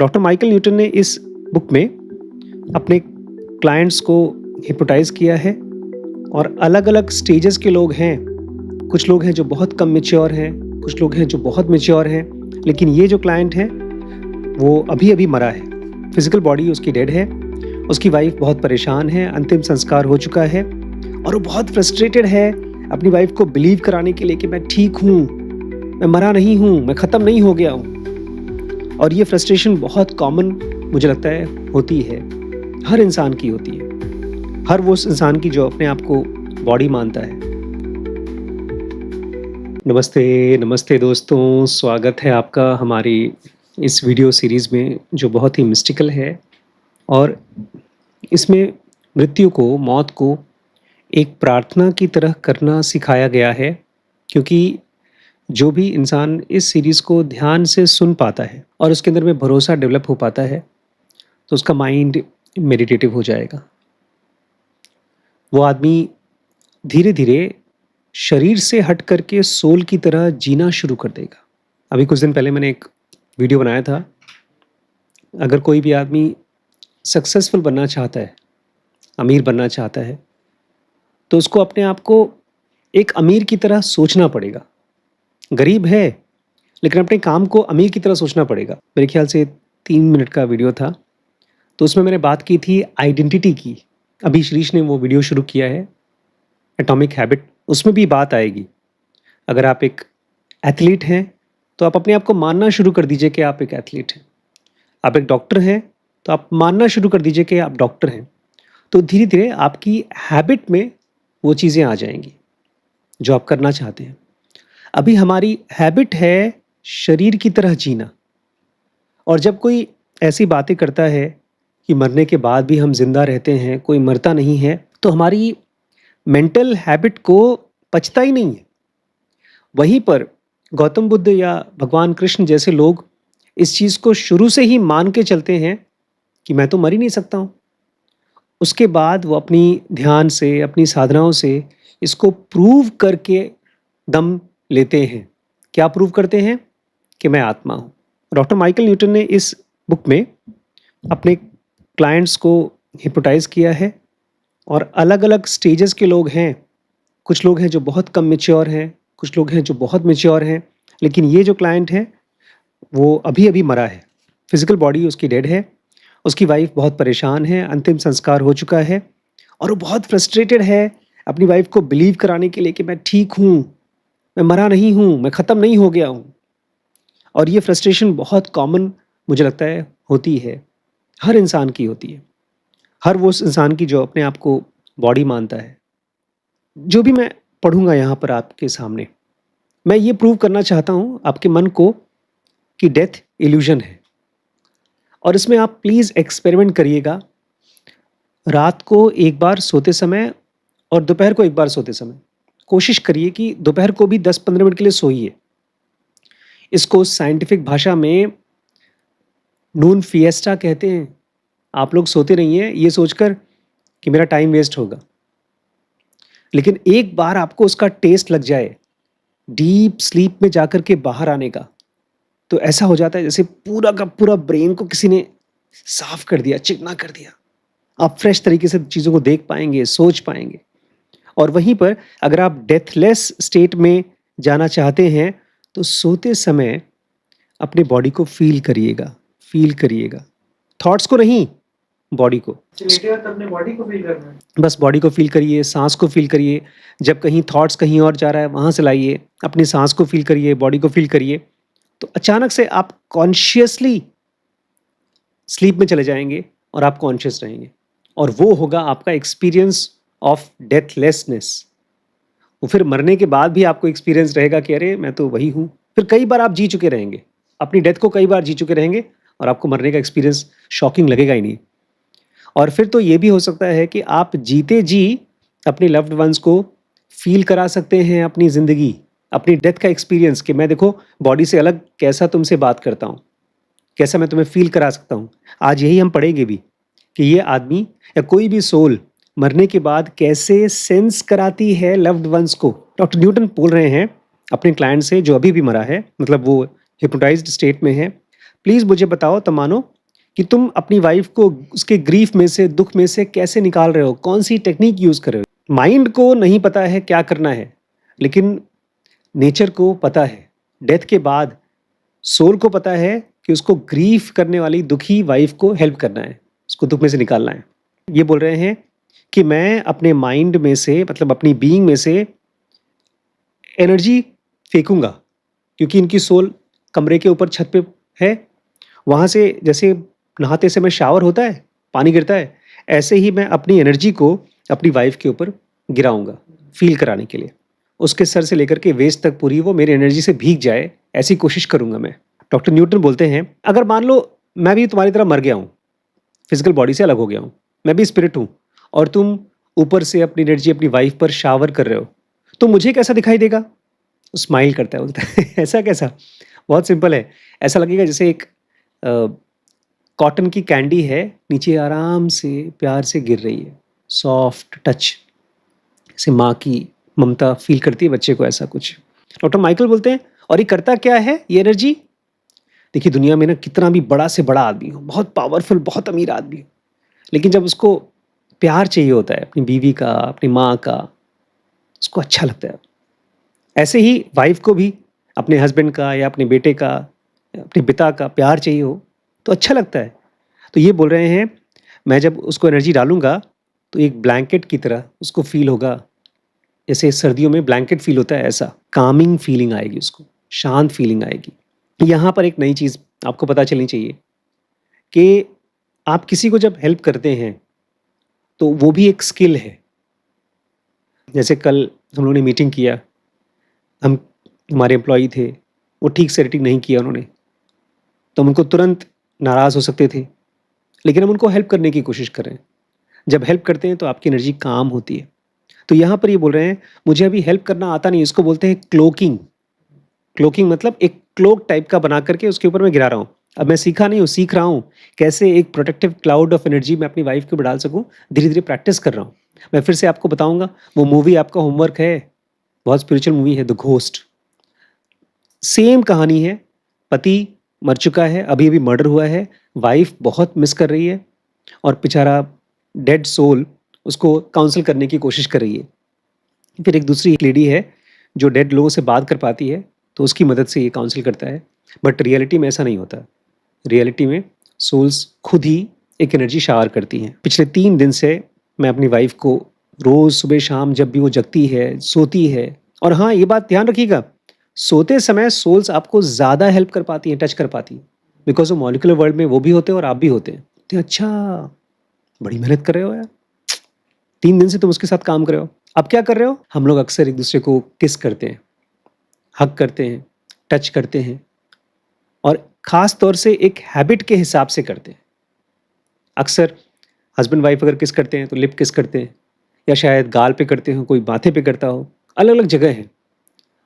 Doctor Michael Newton ने इस book में अपने क्लाइंट्स को हिप्नोटाइज किया है और अलग-अलग स्टेजेस के लोग हैं। कुछ लोग हैं जो बहुत कम मैच्योर हैं, कुछ लोग हैं जो बहुत मैच्योर हैं, लेकिन ये जो क्लाइंट है वो अभी-अभी मरा है। फिजिकल बॉडी उसकी डेड है, उसकी वाइफ बहुत परेशान है, अंतिम संस्कार हो चुका है और वो बहुत फ्रस्ट्रेटेड है अपनी वाइफ को बिलीव कराने के लिए कि मैं ठीक हूँ, मैं मरा नहीं हूँ, मैं ख़त्म नहीं हो गया हूँ। और ये फ्रस्ट्रेशन बहुत कॉमन मुझे लगता है होती है, हर इंसान की होती है, हर वो इंसान की जो अपने आप को बॉडी मानता है। नमस्ते दोस्तों, स्वागत है आपका हमारी इस वीडियो सीरीज़ में जो बहुत ही मिस्टिकल है और इसमें मृत्यु को, मौत को एक प्रार्थना की तरह करना सिखाया गया है, क्योंकि जो भी इंसान इस सीरीज़ को ध्यान से सुन पाता है और उसके अंदर में भरोसा डेवलप हो पाता है तो उसका माइंड मेडिटेटिव हो जाएगा। वो आदमी धीरे धीरे शरीर से हट करके सोल की तरह जीना शुरू कर देगा। अभी कुछ दिन पहले मैंने एक वीडियो बनाया था, अगर कोई भी आदमी सक्सेसफुल बनना चाहता है, अमीर बनना चाहता है, तो उसको अपने आप को एक अमीर की तरह सोचना पड़ेगा। गरीब है लेकिन अपने काम को अमीर की तरह सोचना पड़ेगा। मेरे ख्याल से 3 मिनट का वीडियो था, तो उसमें मैंने बात की थी आइडेंटिटी की। अभी श्रीश ने वो वीडियो शुरू किया है, एटॉमिक हैबिट, उसमें भी बात आएगी। अगर आप एक एथलीट हैं तो आप अपने आप को मानना शुरू कर दीजिए कि आप एक एथलीट हैं। आप एक डॉक्टर हैं तो आप मानना शुरू कर दीजिए कि आप डॉक्टर हैं। तो धीरे धीरे आपकी हैबिट में वो चीज़ें आ जाएंगी जो आप करना चाहते हैं। अभी हमारी हैबिट है शरीर की तरह जीना, और जब कोई ऐसी बातें करता है कि मरने के बाद भी हम जिंदा रहते हैं, कोई मरता नहीं है, तो हमारी मेंटल हैबिट को पचता ही नहीं है। वहीं पर गौतम बुद्ध या भगवान कृष्ण जैसे लोग इस चीज़ को शुरू से ही मान के चलते हैं कि मैं तो मर ही नहीं सकता हूँ। उसके बाद वो अपनी ध्यान से, अपनी साधनाओं से इसको प्रूव करके दम लेते हैं। क्या प्रूव करते हैं? कि मैं आत्मा हूँ। डॉक्टर माइकल न्यूटन ने इस बुक में अपने क्लाइंट्स को हिप्नोटाइज किया है और अलग-अलग स्टेजेस के लोग हैं। कुछ लोग हैं जो बहुत कम मैच्योर हैं, कुछ लोग हैं जो बहुत मैच्योर हैं, लेकिन ये जो क्लाइंट है वो अभी-अभी मरा है। फिजिकल बॉडी उसकी डेड है, उसकी वाइफ बहुत परेशान है, अंतिम संस्कार हो चुका है और वो बहुत फ्रस्ट्रेटेड है अपनी वाइफ को बिलीव कराने के लिए कि मैं ठीक हूँ, मैं मरा नहीं हूँ, मैं ख़त्म नहीं हो गया हूँ। और ये फ्रस्ट्रेशन बहुत कॉमन मुझे लगता है होती है, हर इंसान की होती है, हर वो इंसान की जो अपने आप को बॉडी मानता है। जो भी मैं पढ़ूंगा यहाँ पर आपके सामने, मैं ये प्रूव करना चाहता हूँ आपके मन को कि डेथ इल्यूजन है। और इसमें आप प्लीज़ एक्सपेरिमेंट करिएगा। रात को एक बार सोते समय और दोपहर को एक बार सोते समय कोशिश करिए कि दोपहर को भी 10-15 मिनट के लिए सोइए। इसको साइंटिफिक भाषा में नून फिएस्टा कहते हैं। आप लोग सोते रहिए ये सोचकर कि मेरा टाइम वेस्ट होगा, लेकिन एक बार आपको उसका टेस्ट लग जाए, डीप स्लीप में जाकर के बाहर आने का, तो ऐसा हो जाता है जैसे पूरा का पूरा ब्रेन को किसी ने साफ कर दिया, चिकना कर दिया। आप फ्रेश तरीके से चीज़ों को देख पाएंगे, सोच पाएंगे। और वहीं पर अगर आप डेथलेस स्टेट में जाना चाहते हैं तो सोते समय अपने बॉडी को फील करिएगा, थॉट्स को नहीं, बॉडी को। अपने बॉडी को फील करना है। बस बॉडी को फील करिए, सांस को फील करिए। जब कहीं थॉट्स कहीं और जा रहा है वहाँ से लाइए, अपनी सांस को फील करिए, बॉडी को फील करिए, तो अचानक से आप कॉन्शियसली स्लीप में चले जाएंगे और आप कॉन्शियस रहेंगे, और वो होगा आपका एक्सपीरियंस ऑफ डेथलेसनेस। वो फिर मरने के बाद भी आपको एक्सपीरियंस रहेगा कि अरे मैं तो वही हूँ। फिर कई बार आप जी चुके रहेंगे, अपनी डेथ को कई बार जी चुके रहेंगे और आपको मरने का एक्सपीरियंस शॉकिंग लगेगा ही नहीं। और फिर तो ये भी हो सकता है कि आप जीते जी अपने लव्ड वंस को फील करा सकते हैं अपनी ज़िंदगी, अपनी डेथ का एक्सपीरियंस, कि मैं देखो बॉडी से अलग कैसा तुमसे बात करता हूँ, कैसा मैं तुम्हें फील करा सकता हूँ। आज यही हम पढ़ेंगे भी कि ये आदमी या कोई भी सोल मरने के बाद कैसे सेंस कराती है लव्ड वंस को। डॉक्टर न्यूटन बोल रहे हैं अपने क्लाइंट से जो अभी भी मरा है, मतलब वो हिप्नोटाइज्ड स्टेट में है, प्लीज़ मुझे बताओ तमानो कि तुम अपनी वाइफ़ को उसके ग्रीफ़ में से, दुःख में से कैसे निकाल रहे हो? कौन-सी टेक्नीक यूज़ कर रहे हो? माइंड को नहीं पता है क्या करना है, लेकिन नेचर को पता है। डेथ के बाद सोल को पता है कि उसको ग्रीफ़ करने वाली दुखी वाइफ़ को हेल्प करना है, उसको दुःख में से निकालना है। ये बोल रहे हैं कि मैं अपने माइंड में से मतलब अपनी बीइंग में से एनर्जी फेंकूँगा, क्योंकि इनकी सोल कमरे के ऊपर छत पे है। वहाँ से जैसे नहाते समय शावर होता है, पानी गिरता है, ऐसे ही मैं अपनी एनर्जी को अपनी वाइफ़ के ऊपर गिराऊँगा, फ़ील कराने के लिए। उसके सर से लेकर के वेस्ट तक पूरी वो मेरी एनर्जी से भीग जाए, ऐसी कोशिश करूँगा मैं। डॉक्टर न्यूटन बोलते हैं, अगर मान लो मैं भी तुम्हारी तरह मर गया हूँ, फिज़िकल बॉडी से अलग हो गया हूँ, मैं भी स्पिरिट हूँ और तुम ऊपर से अपनी एनर्जी अपनी वाइफ़ पर शावर कर रहे हो, तो मुझे कैसा दिखाई देगा? स्माइल करता है, बोलता है ऐसा कैसा? बहुत सिंपल है, ऐसा लगेगा जैसे एक कॉटन की कैंडी है, नीचे आराम से प्यार से गिर रही है, सॉफ्ट टच, जैसे माँ की ममता फ़ील करती है बच्चे को, ऐसा कुछ। डॉक्टर माइकल बोलते हैं, और ये करता क्या है ये एनर्जी? देखिए दुनिया में ना कितना भी बड़ा से बड़ा आदमी हो, बहुत पावरफुल, बहुत अमीर आदमी हो, लेकिन जब उसको प्यार चाहिए होता है अपनी बीवी का, अपनी माँ का, उसको अच्छा लगता है। ऐसे ही वाइफ़ को भी अपने हस्बैंड का या अपने बेटे का, अपने पिता का प्यार चाहिए हो, तो अच्छा लगता है। तो ये बोल रहे हैं, मैं जब उसको एनर्जी डालूँगा, तो एक ब्लैंकेट की तरह उसको फ़ील होगा, जैसे सर्दियों में ब्लैंकेट फ़ील होता है ऐसा, कामिंग फ़ीलिंग आएगी उसको, शांत फ़ीलिंग आएगी। यहाँ पर एक नई चीज़ आपको पता चलनी चाहिए कि आप किसी को जब हेल्प करते हैं, तो वो भी एक स्किल है। जैसे कल हम लोगों ने मीटिंग किया, हम हमारे एम्प्लॉयी थे, वो ठीक से रेटिंग नहीं किया उन्होंने, तो हम उनको तुरंत नाराज़ हो सकते थे, लेकिन हम उनको हेल्प करने की कोशिश कर रहे हैं। जब हेल्प करते हैं तो आपकी एनर्जी काम होती है। तो यहाँ पर ये बोल रहे हैं, मुझे अभी हेल्प करना आता नहीं, इसको बोलते हैं क्लोकिंग। क्लोकिंग मतलब एक क्लोक टाइप का बना करके उसके ऊपर मैं गिरा रहा हूँ। अब मैं सीखा नहीं हूँ, सीख रहा हूँ, कैसे एक प्रोटेक्टिव क्लाउड ऑफ एनर्जी मैं अपनी वाइफ़ के ऊपर डाल सकूँ, धीरे-धीरे प्रैक्टिस कर रहा हूँ। मैं फिर से आपको बताऊँगा, वो मूवी आपका होमवर्क है, बहुत स्पिरिचुअल मूवी है द घोस्ट। सेम कहानी है, पति मर चुका है, अभी-अभी मर्डर हुआ है, वाइफ़ बहुत मिस कर रही है और बेचारा डेड सोल उसको काउंसल करने की कोशिश कर रही है। फिर एक दूसरी लेडी है जो डेड लोगों से बात कर पाती है, तो उसकी मदद से ये काउंसल करता है। बट रियलिटी में ऐसा नहीं होता। रियलिटी में सोल्स खुद ही एक एनर्जी शावर करती हैं। पिछले 3 दिन से मैं अपनी वाइफ़ को रोज़ सुबह-शाम जब भी वो जगती है, सोती है, और हाँ, ये बात ध्यान रखिएगा, सोते समय सोल्स आपको ज़्यादा हेल्प कर पाती हैं, टच कर पाती हैं। बिकॉज़ वो मॉलिक्यूलर वर्ल्ड में वो भी होते हैं और आप भी होते हैं। तो अच्छा, बड़ी मेहनत कर रहे हो यार। 3 दिन से तुम उसके साथ काम कर रहे हो। अब क्या कर रहे हो? हम लोग अक्सर एक-दूसरे को किस करते हैं, हग करते हैं, टच करते हैं और ख़ास तौर से एक हैबिट के हिसाब से करते हैं। अक्सर हस्बैंड वाइफ अगर किस करते हैं तो लिप किस करते हैं, या शायद गाल पे करते हो, कोई माथे पे करता हो, अलग-अलग जगह है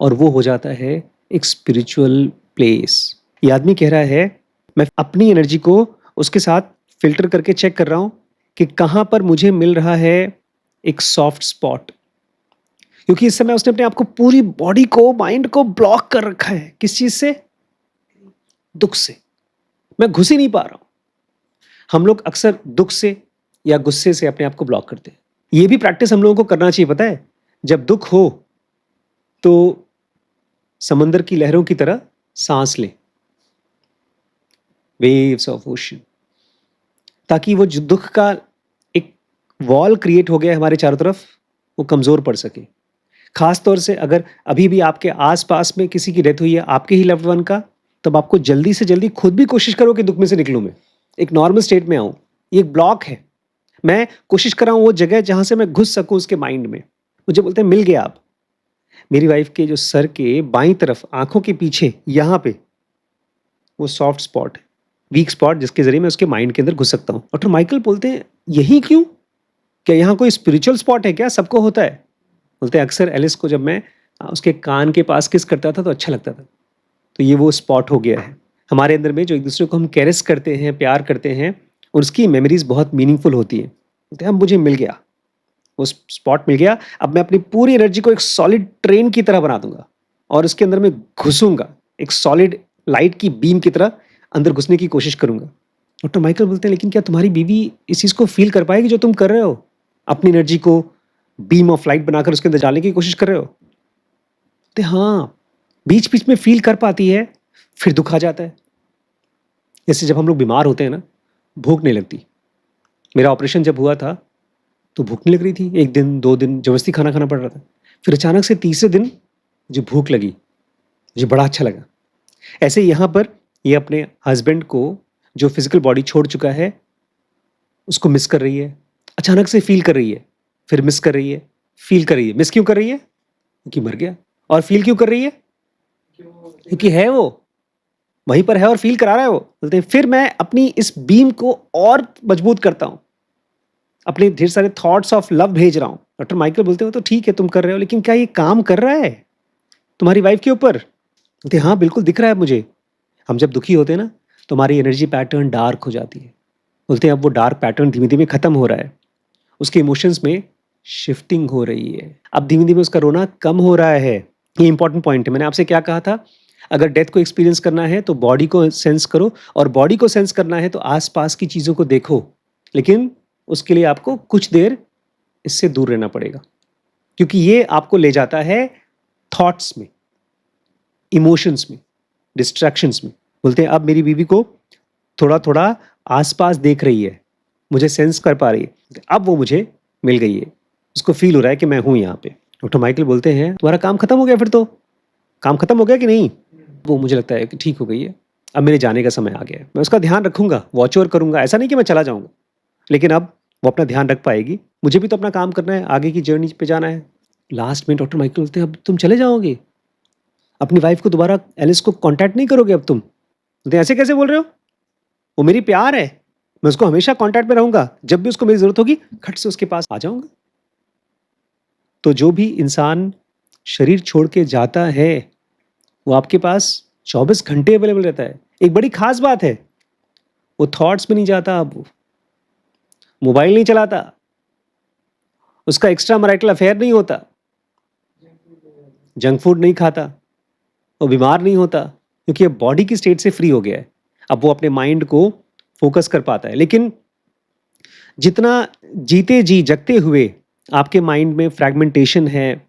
और वो हो जाता है एक स्पिरिचुअल प्लेस। ये आदमी कह रहा है, मैं अपनी एनर्जी को उसके साथ फ़िल्टर करके चेक कर रहा हूँ कि कहाँ पर मुझे मिल रहा है एक सॉफ्ट स्पॉट। क्योंकि इस समय उसने अपने आप को, पूरी बॉडी को, माइंड को ब्लॉक कर रखा है। किस चीज़ से? दुःख से। मैं घुस ही नहीं पा रहा हूँ। हम लोग अक्सर दुःख से या गुस्से से अपने आप को ब्लॉक करते हैं। ये भी प्रैक्टिस हम लोगों को करना चाहिए, पता है? जब दुःख हो, तो समंदर की लहरों की तरह साँस लें। Waves of ocean. ताकि वो जो दुःख का एक वॉल क्रिएट हो गया है हमारे चारों तरफ, वो कमज़ोर पड़ सके। ख़ास तौर से अगर अभी भी आपके आस-पास में किसी की डेथ हुई है, आपके ही लव्ड वन का, तब आपको जल्दी से जल्दी खुद भी कोशिश करो कि दुःख में से निकलूँ मैं, एक नॉर्मल स्टेट में आऊँ। ये एक ब्लॉक है। मैं कोशिश कर रहा हूँ वो जगह जहाँ से मैं घुस सकूँ उसके माइंड में। मुझे बोलते हैं, मिल गया आप। मेरी वाइफ़ के जो सर के बाईं तरफ, आँखों के पीछे, यहाँ पे, वो सॉफ्ट स्पॉट है, वीक स्पॉट, जिसके ज़रिए मैं उसके माइंड के अंदर घुस सकता हूँ। डॉक्टर माइकल बोलते हैं, यही क्यों? क्या यहाँ कोई स्पिरिचुअल स्पॉट है क्या? सबको होता है? बोलते हैं, अक्सर एलिस को जब मैं उसके कान के पास किस करता था तो अच्छा लगता था। तो ये वो स्पॉट हो गया है। हमारे अंदर में जो एक-दूसरे को हम कैरेस करते हैं, प्यार करते हैं, और उसकी मेमोरीज़ बहुत मीनिंगफुल होती हैं। बोलते हैं, अब मुझे मिल गया, वो स्पॉट मिल गया, अब मैं अपनी पूरी एनर्जी को एक सॉलिड ट्रेन की तरह बना दूँगा और उसके अंदर मैं घुसूँगा, एक सॉलिड लाइट की बीम की तरह अंदर घुसने की कोशिश करूँगा। डॉक्टर माइकल बोलते हैं, लेकिन क्या तुम्हारी बीवी इस चीज़ को फ़ील कर पाएगी जो तुम कर रहे हो? अपनी एनर्जी को बीम ऑफ लाइट बनाकर उसके अंदर डालने की कोशिश कर रहे हो? तो हाँ, बीच-बीच में फ़ील कर पाती है, फिर दुःख आ जाता है। जैसे जब हम लोग बीमार होते हैं ना, भूख नहीं लगती। मेरा ऑपरेशन जब हुआ था, तो भूख नहीं लग रही थी। 1 दिन, 2 दिन ज़बरदस्ती खाना खाना पड़ रहा था। फिर अचानक से तीसरे दिन मुझे भूख लगी, मुझे बड़ा अच्छा लगा। ऐसे ही यहाँ पर ये अपने हस्बैंड को जो फिज़िकल बॉडी छोड़ चुका है, उसको मिस कर रही है। अचानक से फ़ील कर रही है, फिर मिस कर रही है, फ़ील कर रही है। मिस क्यों कर रही है? क्योंकि मर गया। और फ़ील क्यों कर रही है? क्योंकि है वो, वहीं पर है और फ़ील करा रहा है वो। बोलते हैं फिर मैं अपनी इस बीम को और मजबूत करता हूँ। अपने ढेर सारे थॉट्स ऑफ लव भेज रहा हूँ। डॉक्टर माइकल बोलते हो तो ठीक है तुम कर रहे हो, लेकिन क्या ये काम कर रहा है तुम्हारी वाइफ के ऊपर? बोलते हैं, हाँ बिल्कुल दिख रहा है मुझे। हम जब दुखी होते हैं ना, तो हमारी एनर्जी पैटर्न डार्क हो जाती है। बोलते हैं अब वो डार्क पैटर्न धीमे-धीमे खत्म हो रहा है। उसके इमोशंस में शिफ्टिंग हो रही है। अब धीमे-धीमे उसका रोना कम हो रहा है। ये इंपॉर्टेंट पॉइंट है। मैंने आपसे क्या कहा था? अगर डेथ को एक्सपीरियंस करना है तो बॉडी को सेंस करो, और बॉडी को सेंस करना है तो आस-पास की चीज़ों को देखो। लेकिन उसके लिए आपको कुछ देर इससे दूर रहना पड़ेगा, क्योंकि ये आपको ले जाता है थॉट्स में, इमोशंस में, डिस्ट्रैक्शंस में। बोलते हैं अब मेरी बीवी को थोड़ा-थोड़ा आस-पास देख रही है, मुझे सेंस कर पा रही है। अब वो मुझे मिल गई है। उसको फ़ील हो रहा है कि मैं हूँ यहाँ पे। डॉक्टर माइकल बोलते हैं, तुम्हारा काम खत्म हो गया फिर तो? काम खत्म हो गया कि नहीं? वो मुझे लगता है कि ठीक हो गई है। अब मेरे जाने का समय आ गया है। मैं उसका ध्यान रखूँगा, वॉच ओवर करूँगा। ऐसा नहीं कि मैं चला जाऊँगा, लेकिन अब वो अपना ध्यान रख पाएगी। मुझे भी तो अपना काम करना है, आगे की जर्नी पे जाना है। लास्ट में डॉक्टर माइकल बोलते हैं, अब तुम चले जाओगे? अपनी वाइफ़ को दोबारा एलिस को कॉन्टैक्ट नहीं करोगे अब तुम? बोलते हैं, ऐसे कैसे बोल रहे हो? वो मेरी प्यार है। मैं उसको हमेशा कॉन्टैक्ट में रहूँगा। जब भी उसको मेरी ज़रूरत होगी, खट से उसके पास आ जाऊँगा। तो जो भी इंसान शरीर छोड़ के जाता है, वो आपके पास 24 घंटे अवेलेबल रहता है। एक बड़ी ख़ास बात है, वो थॉट्स में नहीं जाता अब, वो मोबाइल नहीं चलाता, उसका एक्स्ट्रा मैरिटल अफेयर नहीं होता, जंक फूड नहीं खाता, वो बीमार नहीं होता, क्योंकि अब बॉडी की स्टेट से फ्री हो गया है। अब वो अपने माइंड को फ़ोकस कर पाता है। लेकिन जितना जीते जी जगते हुए आपके माइंड में फ्रैगमेंटेशन है,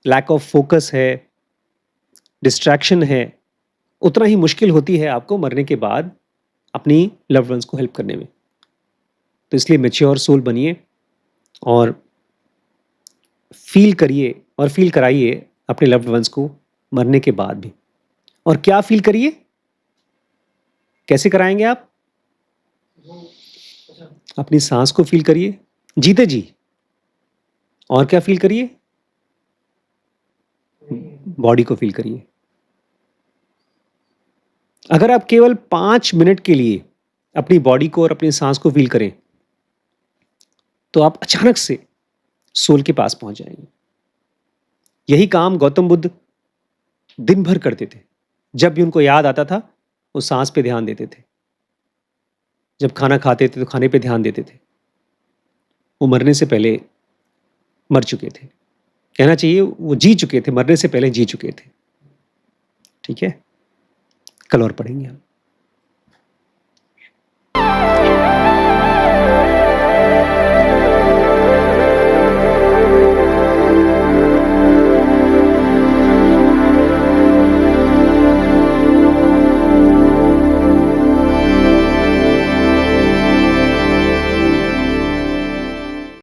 लैक ऑफ फोकस है, डिस्ट्रैक्शन है, उतना ही मुश्किल होती है आपको मरने के बाद अपनी लव्ड वंस को हेल्प करने में। तो इसलिए मैच्योर सोल बनिए और फ़ील करिए और फ़ील कराइए अपने लव्ड वंस को मरने के बाद भी। और क्या फ़ील करिए? कैसे कराएँगे आप? अपनी साँस को फ़ील करिए, जीते जी। और क्या फ़ील करिए? बॉडी को फ़ील करिए। अगर आप केवल 5 मिनट के लिए अपनी बॉडी को और अपनी साँस को फ़ील करें, तो आप अचानक से सोल के पास पहुँच जाएँगे। यही काम गौतम बुद्ध दिन भर करते थे। जब भी उनको याद आता था, वो साँस पे ध्यान देते थे। जब खाना खाते थे, तो खाने पे ध्यान देते थे। वो मरने से पहले मर चुके थे। कहना चाहिए वो जी चुके थे, मरने से पहले जी चुके थे। ठीक है? कल और पढ़ेंगे हम।